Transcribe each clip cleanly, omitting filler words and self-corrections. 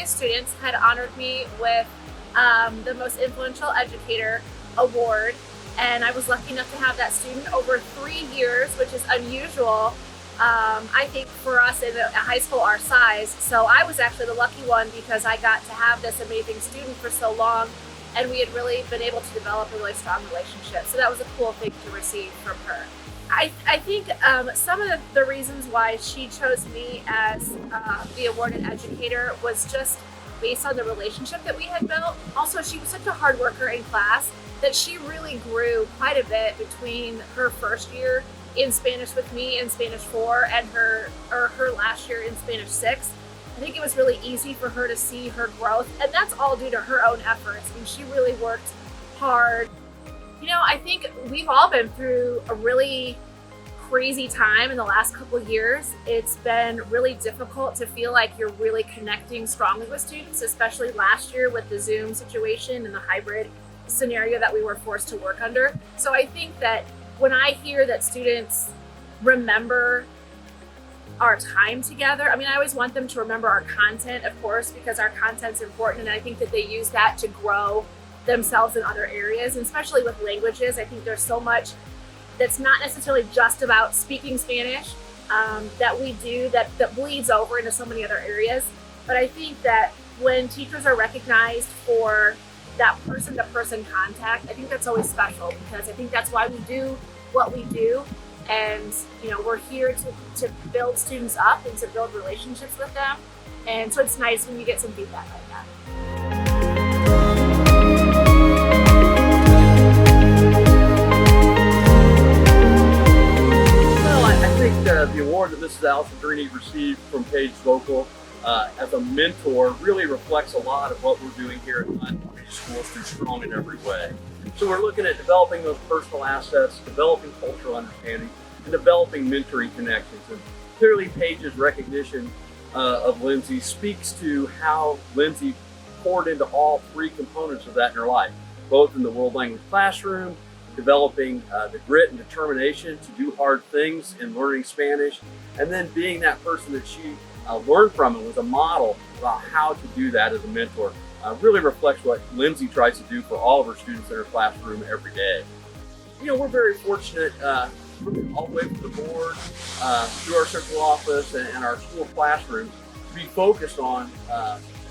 previous students had honored me with the Most Influential Educator Award, and I was lucky enough to have that student over 3 years, which is unusual, I think, for us in a high school our size. So I was actually the lucky one because I got to have this amazing student for so long, and we had really been able to develop a really strong relationship. So that was a cool thing to receive from her. I think some of the reasons why she chose me as the awarded educator was just based on the relationship that we had built. Also, she was such a hard worker in class that she really grew quite a bit between her first year in Spanish with me in Spanish 4 and her last year in Spanish 6. I think it was really easy for her to see her growth, and that's all due to her own efforts. I mean, she really worked hard. You know, I think we've all been through a really crazy time in the last couple of years. It's been really difficult to feel like you're really connecting strongly with students, especially last year with the Zoom situation and the hybrid scenario that we were forced to work under. So I think that when I hear that students remember our time together, I mean, I always want them to remember our content, of course, because our content's important, and I think that they use that to grow themselves in other areas, and especially with languages. I think there's so much that's not necessarily just about speaking Spanish that we do that bleeds over into so many other areas. But I think that when teachers are recognized for that person-to-person contact, I think that's always special, because I think that's why we do what we do. And you know, we're here to build students up and to build relationships with them. And so it's nice when you get some feedback like that. I think the award that Mrs. Alessandrini received from Page Vocal as a mentor really reflects a lot of what we're doing here at Alessandrini Schools through Strong in Every Way. So we're looking at developing those personal assets, developing cultural understanding, and developing mentoring connections. And clearly Page's recognition of Lindsay speaks to how Lindsay poured into all three components of that in her life, both in the world language classroom, developing the grit and determination to do hard things in learning Spanish, and then being that person that she learned from and was a model about how to do that as a mentor. Really reflects what Lindsay tries to do for all of her students in her classroom every day. You know, we're very fortunate all the way from the board, through our central office and our school classrooms, to be focused on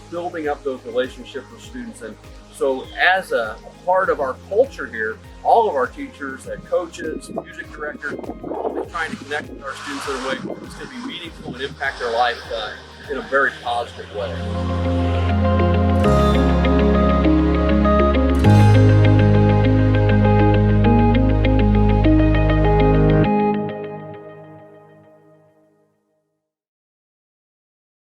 building up those relationships with students. And so as a part of our culture here, all of our teachers and coaches, music directors, we're always trying to connect with our students in a way that's going to be meaningful and impact their life in a very positive way.